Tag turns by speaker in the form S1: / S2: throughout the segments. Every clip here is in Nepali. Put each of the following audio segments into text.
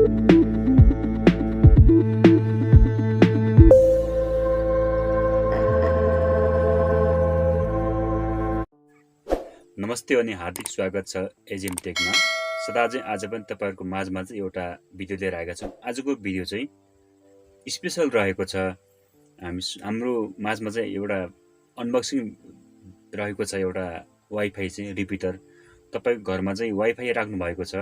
S1: नमस्ते अनि हार्दिक स्वागत छ एजिम टेकमा। सदा चाहिँ आज पनि तपाईहरुको माझमा चाहिँ एउटा भिडियो लिएर आएका छौं। आजको भिडियो चाहिँ स्पेशल रहेको छ। हाम्रो माझमा चाहिँ एउटा अनबक्सिङ रहेको छ, एउटा वाइफाई चाहिँ रिपिटर। तपाईको घरमा चाहिँ वाइफाई राख्नु भएको छ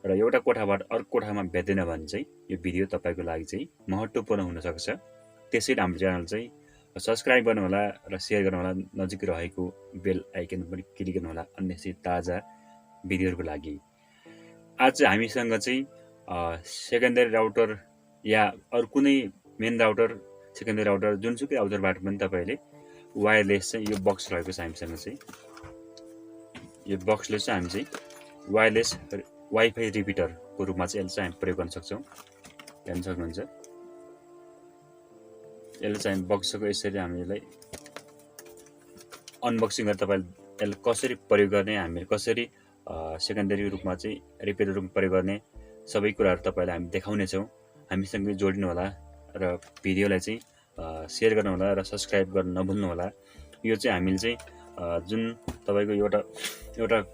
S1: र एउटा कोठाबाट अर्को कोठामा भेट्दैन भने चाहिँ यो भिडियो तपाईको लागि चाहिँ महत्त्वपूर्ण हुन सक्छ। त्यसैले हाम्रो च्यानल चाहिँ सब्स्क्राइब गर्नु होला र शेयर गर्नु होला, नजिकै रहेको बेल आइकन पनि क्लिक गर्नु होला अन्य ताजा भिडियोहरुको लागि। आज हामीसँग चाहिँ सेकेन्डरी राउटर या अरु कुनै मेन राउटर, सेकेन्डरी राउटर जुनसुकै राउटरबाट पनि तपाईले वायरलेस चाहिँ यो बक्स रहेको छ हामीसँग चाहिँ। यो बक्सले चाहिँ हामी चाहिँ वायरलेस वाइफाई रिपिटरको रूपमा चाहिँ यसलाई हामी प्रयोग गर्न सक्छौं। हेर्न सक्नुहुन्छ। यसले चाहिँ बक्सको यसरी हामी यसलाई अनबक्सिङ गरेर तपाईले यसलाई कसरी प्रयोग गर्ने, हामीले कसरी सेकेन्डरी रूपमा चाहिँ रिपिटर रूपमा प्रयोग गर्ने सबै कुराहरु तपाईलाई हामी देखाउने छौं। हामीसँग जोडिनु होला र भिडियोलाई चाहिँ शेयर गर्नु होला र सब्स्क्राइब गर्न नभुल्नु होला। यो चाहिँ हामीले चाहिँ जुन तपाईको एउटा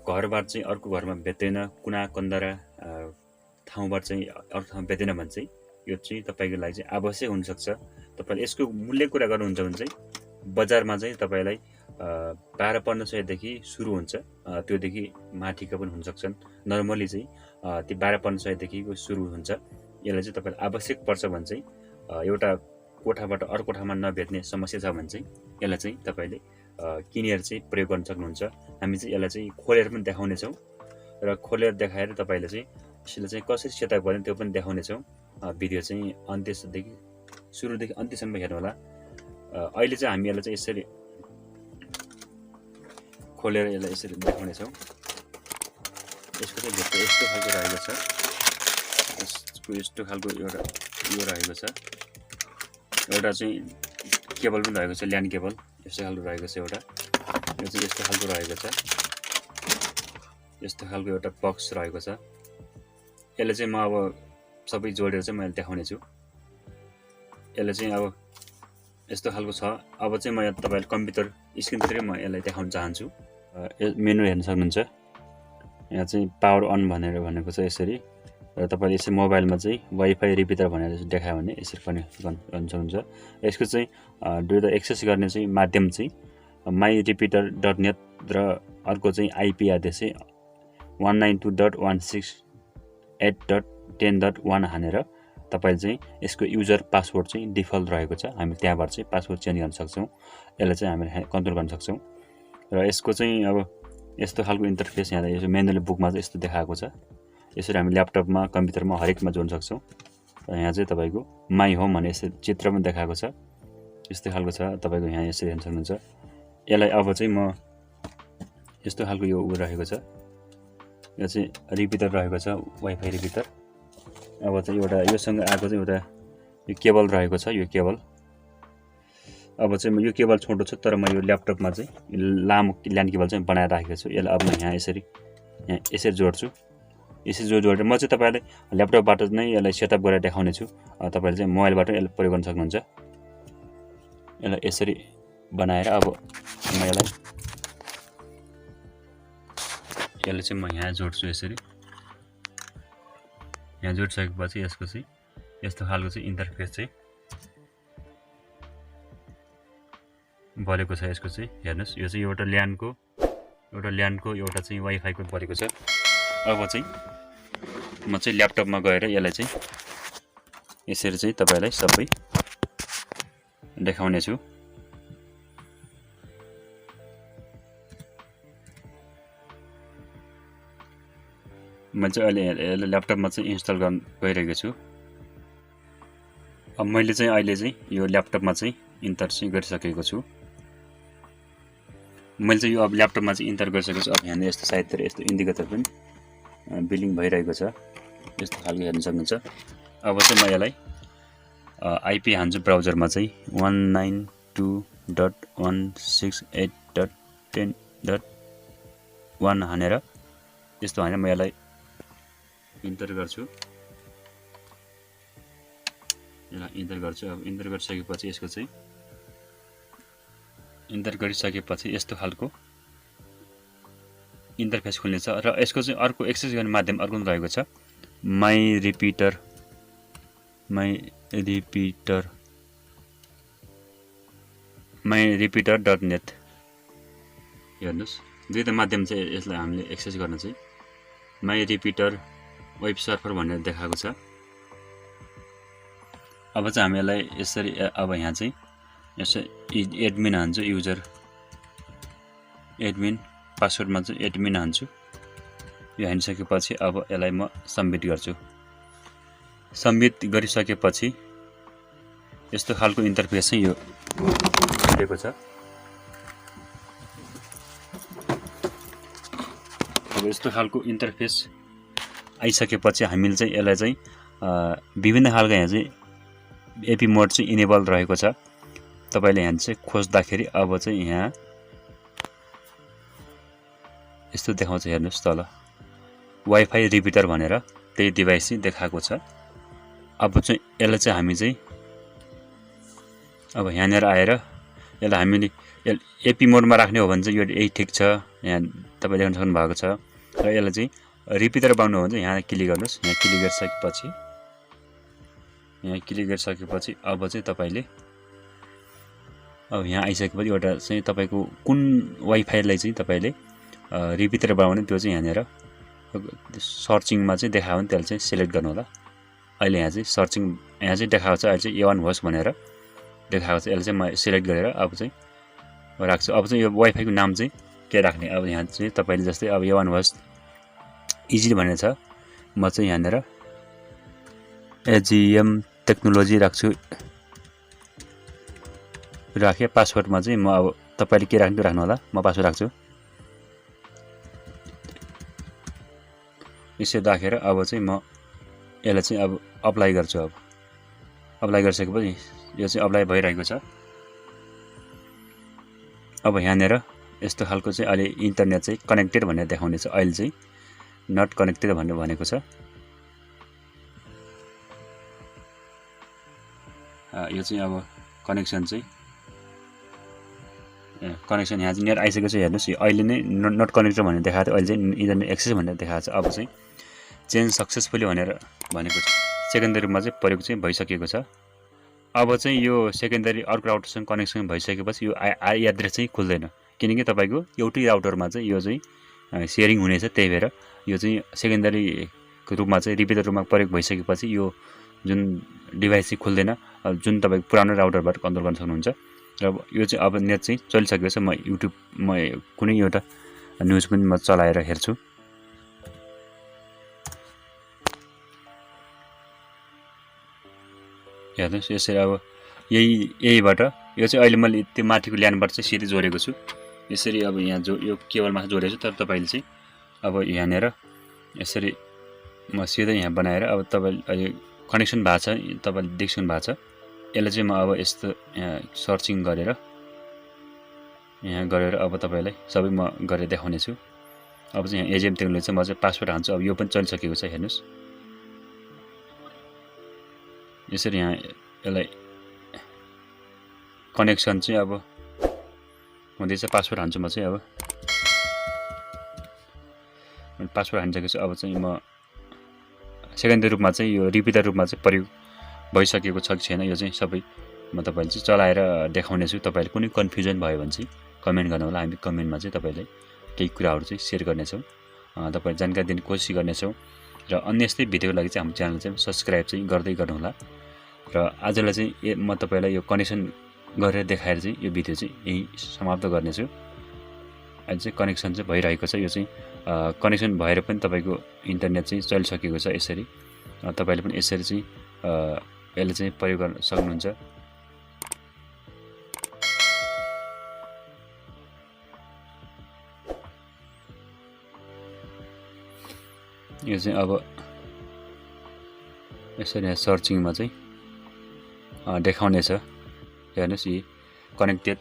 S1: घरबाट चाहिँ अर्को घरमा भेट्दैन, कुना कन्दरा ठाउँबाट चाहिँ अर्को ठाउँमा भेट्दैन भने चाहिँ यो चाहिँ तपाईको लागि चाहिँ आवश्यक हुन सक्छ। तपाईले यसको मूल्य कुरा गर्नुहुन्छ भने चाहिँ बजारमा चाहिँ तपाईलाई 12-1500 देखि सुरु हुन्छ। त्योदेखि माथिका पनि हुन सक्छन्। नर्मली चाहिँ ती 12-1500 देखिको सुरु हुन्छ। यसलाई चाहिँ तपाईलाई आवश्यक पर्छ भने चाहिँ एउटा कोठाबाट अर्को कोठामा नभेट्ने समस्या छ भने चाहिँ यसलाई चाहिँ तपाईले किनेर चाहिँ प्रयोग गर्न सक्नुहुन्छ। हामी चाहिँ यसलाई चाहिँ खोलेर पनि देखाउने छौं र खोलेर देखाएर तपाईले चाहिँ यसलाई चाहिँ कसरी सेटअप गर्ने त्यो पनि देखाउने छौं। भिडियो चाहिँ अन्त्यसम्मदेखि सुरुदेखि अन्त्यसम्म हेर्नु होला। अहिले चाहिँ हामी यसलाई चाहिँ यसरी खोलेर यसलाई यसरी देखाउने छौं। यसको चाहिँ भित्र यस्तो खालको रहेको छ। यसको यस्तो खालको एउटा यो रहेको छ। एउटा चाहिँ केबल पनि रहेको छ, ल्यान्ड केबल यस्तो खालको रहेको छ एउटा। यो चाहिँ यस्तो खालको रहेको छ। यस्तो खालको एउटा बक्स रहेको छ। यसले चाहिँ म अब सबै जोडेर चाहिँ मैले देखाउने छु। यसले चाहिँ अब यस्तो खालको छ। अब चाहिँ म तपाईहरुले कम्प्युटर स्क्रिनतिरै म यसलाई देखाउन चाहन्छु। मेनु हेर्न सक्नुहुन्छ। यहाँ चाहिँ पावर अन भनेर भनेको छ यसरी। र तपाईले यसरी मोबाइलमा चाहिँ वाइफाई रिपिटर भनेर देखायो भने यसरी पनि गर्न सक्नुहुन्छ। यसको चाहिँ दुईटा एक्सेस गर्ने चाहिँ माध्यम चाहिँ myrepeater.net र अर्को चाहिँ आईपी एड्रेस चाहिँ 192.168.10.1 हानेर तपाईले चाहिँ यसको युजर पासवर्ड चाहिँ डिफल्ट रहेको छ। हामी त्यहाँबाट चाहिँ पासवर्ड चेन्ज गर्न सक्छौं। यसलाई चाहिँ हामीले कन्ट्रोल गर्न सक्छौं। र यसको चाहिँ अब यस्तो खालको इन्टरफेस यहाँ यो म्यानुअल बुकमा चाहिँ यस्तो देखाएको छ। यसरी हामी ल्यापटपमा, कम्प्युटरमा हरेकमा जोड्न सक्छौं। र यहाँ चाहिँ तपाईको माई होम भन्ने यसरी चित्र पनि देखाएको छ। यस्तो खालको छ। तपाईको यहाँ यसरी हेर्न सक्नुहुन्छ। यसलाई अब चाहिँ म यस्तो खालको यो रहेको छ। यो चाहिँ रिपिटर रहेको छ, वाइफाई रिपिटर। अब चाहिँ एउटा योसँग आएको चाहिँ एउटा यो केबल रहेको छ। यो केबल अब चाहिँ यो केबल छोटो छ, तर म यो ल्यापटपमा चाहिँ लामो ल्यान्ड केबल चाहिँ बनाएर राखेको छु। यसलाई अब म यहाँ यसरी जोड्छु। यसरी जोडेर म चाहिँ तपाईलाई ल्यापटपबाट नै यसलाई सेटअप गरेर देखाउने छु। तपाईले चाहिँ मोबाइलबाट यसलाई प्रयोग गर्न सक्नुहुन्छ। यसलाई यसरी बनाएर अब म यसलाई चाहिँ म यहाँ जोड्छु यसरी। यहाँ जोडिसकेपछि यसको चाहिँ यस्तो खालको चाहिँ इन्टरफेस चाहिँ बनेको छ। यसको चाहिँ हेर्नुस्, यो चाहिँ एउटा ल्यान्डको एउटा चाहिँ वाइफाईको बनेको छ। अब चाहिँ म चाहिँ ल्यापटपमा गएर यसलाई चाहिँ यसरी चाहिँ तपाईलाई सबै देखाउने छु। म चाहिँ अहिले ल्यापटपमा चाहिँ इन्स्टल गर्न गइरहेको छु। अब मैले चाहिँ अहिले चाहिँ यो ल्यापटपमा चाहिँ इन्टर चाहिँ गरिसकेको छु। मैले चाहिँ यो अब ल्यापटपमा चाहिँ इन्टर गरिसकेको छु। अब यहाँ यस्तो साइडतिर यस्तो इन्डिकेटर पनि बिलिङ भइरहेको छ। यस्तो खालको हेर्न सक्नुहुन्छ। अब चाहिँ म यसलाई आईपी हान्छु ब्राउजरमा चाहिँ 192.168.10.1 हानेर यस्तो हानेर म यसलाई इन्टर गर्छु। यसलाई इन्टर गर्छु। अब इन्टर गरिसकेपछि यसको चाहिँ इन्टर गरिसकेपछि यस्तो खालको इन्टरफेस खुल्नेछ र यसको चाहिँ अर्को एक्सेस गर्ने माध्यम अर्को रहेको छ माई रिपिटर .net हेर्नुस् दुईटा माध्यम चाहिँ यसलाई हामीले एक्सेस गर्न चाहिँ माई रिपिटर वेब सर्भर भनेर देखाएको छ। अब चाहिँ हामी यसलाई यसरी अब यहाँ चाहिँ यसो एडमिन हान्छु युजर एडमिन पासवर्डमा चाहिँ एडमिन हान्छु। यो हानिसकेपछि अब यसलाई म सबमिट गर्छु। सबमिट गरिसकेपछि यस्तो खालको इन्टरफेस चाहिँ यो दिएको छ। अब यस्तो खालको इन्टरफेस आइसकेपछि हामीले चाहिँ यसलाई चाहिँ विभिन्न खालको यहाँ चाहिँ एपी मोड चाहिँ इनेबल रहेको छ। तपाईले यहाँ चाहिँ खोज्दाखेरि अब चाहिँ यहाँ यस्तो देखाउँछ हेर्नुस् तल वाइफाई रिपिटर भनेर त्यही डिभाइस चाहिँ देखाएको छ। अब चाहिँ यसलाई चाहिँ हामी चाहिँ अब यहाँनिर आएर यसलाई हामीले एपी मोडमा राख्ने हो भने चाहिँ यो यही ठिक छ। यहाँ तपाईले देख्न सक्नु भएको छ। र यसलाई चाहिँ रिपिटर बनाउनु हो भने चाहिँ यहाँ क्लिक गर्नुस्। यहाँ क्लिक गरिसकेपछि अब चाहिँ तपाईले अब यहाँ आइसकेपछि एउटा चाहिँ तपाईको कुन वाइफाईलाई चाहिँ तपाईले रिपिटर बनाउने त्यो चाहिँ यहाँनिर सर्चिङमा चाहिँ देखायो भने त्यसलाई चाहिँ सिलेक्ट गर्नु होला। अहिले यहाँ चाहिँ सर्चिङ यहाँ चाहिँ देखाएको छ। अहिले चाहिँ A1 होस् भनेर देखाएको छ। यसलाई चाहिँ म सिलेक्ट गरेर अब चाहिँ राख्छु। अब चाहिँ यो वाइफाईको नाम चाहिँ के राख्ने अब यहाँ चाहिँ तपाईले जस्तै अब A1 होस् इजी भनेर छ। म चाहिँ यहाँनिर एजीएम टेक्नोलोजी राख्छु। राखे पासवर्डमा चाहिँ म अब तपाईले के राख्नु राख्नु होला। म पासवर्ड राख्छु। यसरी राखेर अब चाहिँ म यसलाई चाहिँ अब अप्लाई गर्छु। अब अप्लाई गरिसकेपछि यो चाहिँ अप्लाई भइरहेको छ। अब यहाँनिर यस्तो खालको चाहिँ अहिले इन्टरनेट चाहिँ कनेक्टेड भनेर देखाउने छ। अहिले चाहिँ नट कनेक्टेड भनेर भनेको छ। यो चाहिँ अब कनेक्सन यहाँ चाहिँ नेट आइसकेको छ। हेर्नुस् यो अहिले नै नट कनेक्टेड भनेर देखाएको थियो। अहिले चाहिँ इन्टरनेट एक्सेस भनेर देखाएको छ। अब चाहिँ चेन्ज सक्सेसफुली भनेर भनेको छ। सेकेन्डरी रूपमा चाहिँ प्रयोग चाहिँ भइसकेको छ। अब चाहिँ यो सेकेन्डरी अर्को राउटरसँग कनेक्सन भइसकेपछि यो एड्रेस चाहिँ खुल्दैन किनकि तपाईको एउटै राउटरमा चाहिँ यो चाहिँ सेयरिङ हुनेछ। त्यही भएर यो चाहिँ सेकेन्डरीको रूपमा चाहिँ रिपिटर रूपमा प्रयोग भइसकेपछि यो जुन डिभाइस चाहिँ खुल्दैन। जुन तपाईको पुरानो राउटरबाट कन्ट्रोल गर्न सक्नुहुन्छ। र यो चाहिँ अब नेट चाहिँ चलिसकेको छ। म कुनै एउटा न्युज पनि म चलाएर हेर्छु। हेर्नुस् यसरी अब यहीबाट यो चाहिँ अहिले मैले त्यो माथिको ल्यान्डबाट चाहिँ सिधै जोडेको छु। यसरी अब यहाँ यो केबलमा जोडेको छु। तर तपाईले चाहिँ अब यहाँनिर यसरी म सिधै यहाँ बनाएर अब तपाईले कनेक्सन भएको छ तपाईले देखिसक्नु भएको छ। यसलाई चाहिँ म अब यस्तो यहाँ सर्चिङ गरेर अब तपाईलाई सबै म गरेर देखाउने छु। अब चाहिँ यहाँ एजिएम टेक्नोलोजी चाहिँ म चाहिँ पासवर्ड हान्छु। अब यो पनि चलिसकेको छ। हेर्नुस् यसरी यहाँ यसलाई कनेक्सन चाहिँ अब हुँदैछ। पासवर्ड हान्छु म चाहिँ अब पासवर्ड हानिसकेको छु। अब चाहिँ म सेकेन्डरी रूपमा चाहिँ यो रिपिटर रूपमा चाहिँ प्रयोग भइसकेको छ कि छैन यो चाहिँ सबै म तपाईले चाहिँ चलाएर देखाउने छु। तपाईले कुनै कन्फ्युजन भयो भने चाहिँ कमेन्ट गर्नु होला। हामी कमेन्टमा चाहिँ तपाईले केही कुराहरू चाहिँ सेयर गर्नेछौँ। तपाईले जानकारी दिने कोसिस गर्नेछौँ। र अन्य यस्तै भिडियोको लागि चाहिँ हाम्रो च्यानल चाहिँ सब्स्क्राइब चाहिँ गर्दै गर्नुहोला। र आजलाई चाहिँ म तपाईलाई यो कनेक्सन गरेर देखाएर चाहिँ यो भिडियो चाहिँ यही समाप्त गर्नेछु। अहिले चाहिँ कनेक्सन चाहिँ भइरहेको छ। यो चाहिँ कनेक्सन भएर पनि तपाईको इन्टरनेट चाहिँ चलिसकेको छ। यसरी तपाईले पनि यसरी चाहिँ यसले चाहिँ प्रयोग गर्न सक्नुहुन्छ। यो चाहिँ अब यसरी यहाँ सर्चिङमा चाहिँ देखाउने छ। हेर्नुस् यी कनेक्टेड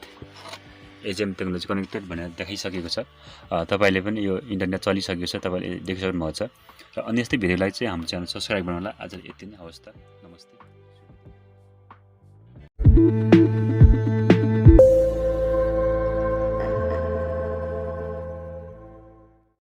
S1: एजिएम टेक्नोलोजी कनेक्टेड भनेर देखाइसकेको छ। तपाईले पनि यो इन्टरनेट चलिसकेको छ। तपाईले देखिसक्नु भएको छ। र अन्य यस्तै भिडियोलाई चाहिँ हाम्रो च्यानल सब्स्क्राइब गर्नु होला। आज यति नै। हवस् त, नमस्ते।